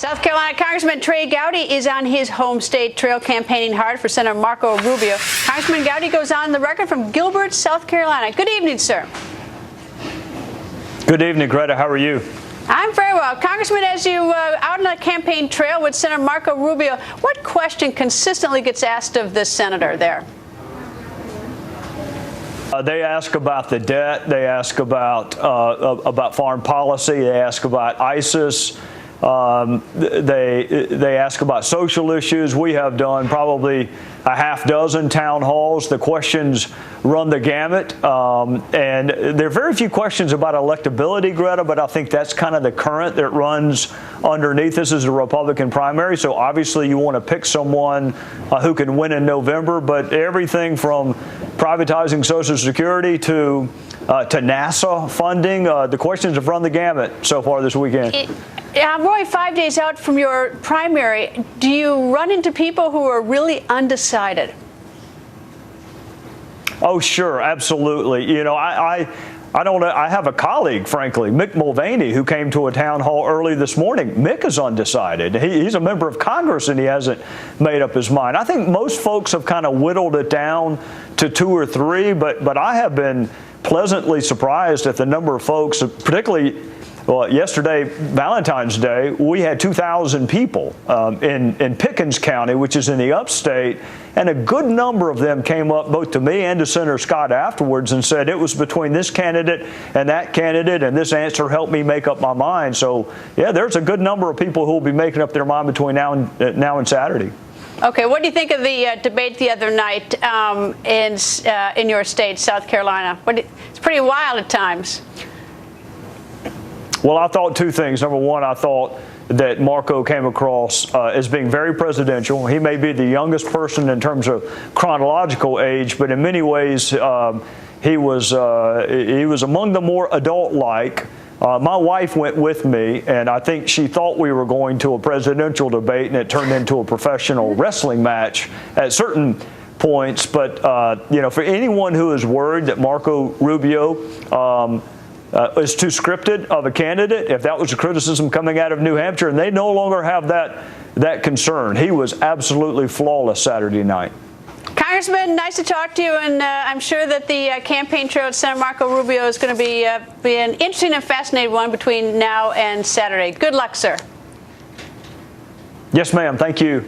South Carolina Congressman Trey Gowdy is on his home state trail campaigning hard for Senator Marco Rubio. Congressman Gowdy goes on the record from Gilbert, South Carolina. Good evening, sir. Good evening, Greta. How are you? I'm very well. Congressman, as you out on the campaign trail with Senator Marco Rubio, what question consistently gets asked of this senator there? They ask about the debt. They ask about foreign policy. They ask about ISIS. They ask about social issues. We have done probably a half dozen town halls. The questions run the gamut. And there are very few questions about electability, Greta, but I think that's kind of the current that runs underneath. This is a Republican primary, so obviously you want to pick someone who can win in November, but everything from privatizing Social Security to NASA funding, the questions have run the gamut so far this weekend. Roy, 5 days out from your primary, do you run into people who are really undecided? Oh, sure, absolutely. You know, I have a colleague, frankly, Mick Mulvaney, who came to a town hall early this morning. Mick is undecided. He's a member of Congress, and he hasn't made up his mind. I think most folks have kind of whittled it down to 2 or 3, but I have been pleasantly surprised at the number of folks, particularly yesterday, Valentine's Day, we had 2,000 people in Pickens County, which is in the upstate, and a good number of them came up both to me and to Senator Scott afterwards and said it was between this candidate and that candidate, and this answer helped me make up my mind. So, yeah, there's a good number of people who will be making up their mind between now and Saturday. Okay, what do you think of the debate the other night in your state, South Carolina? It's pretty wild at times. Well, I thought 2 things. Number one, I thought that Marco came across as being very presidential. He may be the youngest person in terms of chronological age, but in many ways he was among the more adult-like. My wife went with me, and I think she thought we were going to a presidential debate, and it turned into a professional wrestling match at certain points. But, you know, for anyone who is worried that Marco Rubio is too scripted of a candidate, if that was a criticism coming out of New Hampshire, and they no longer have that concern. He was absolutely flawless Saturday night. Congressman, nice to talk to you, and I'm sure that the campaign trail with Senator Marco Rubio is going to be an interesting and fascinating one between now and Saturday. Good luck, sir. Yes, ma'am. Thank you.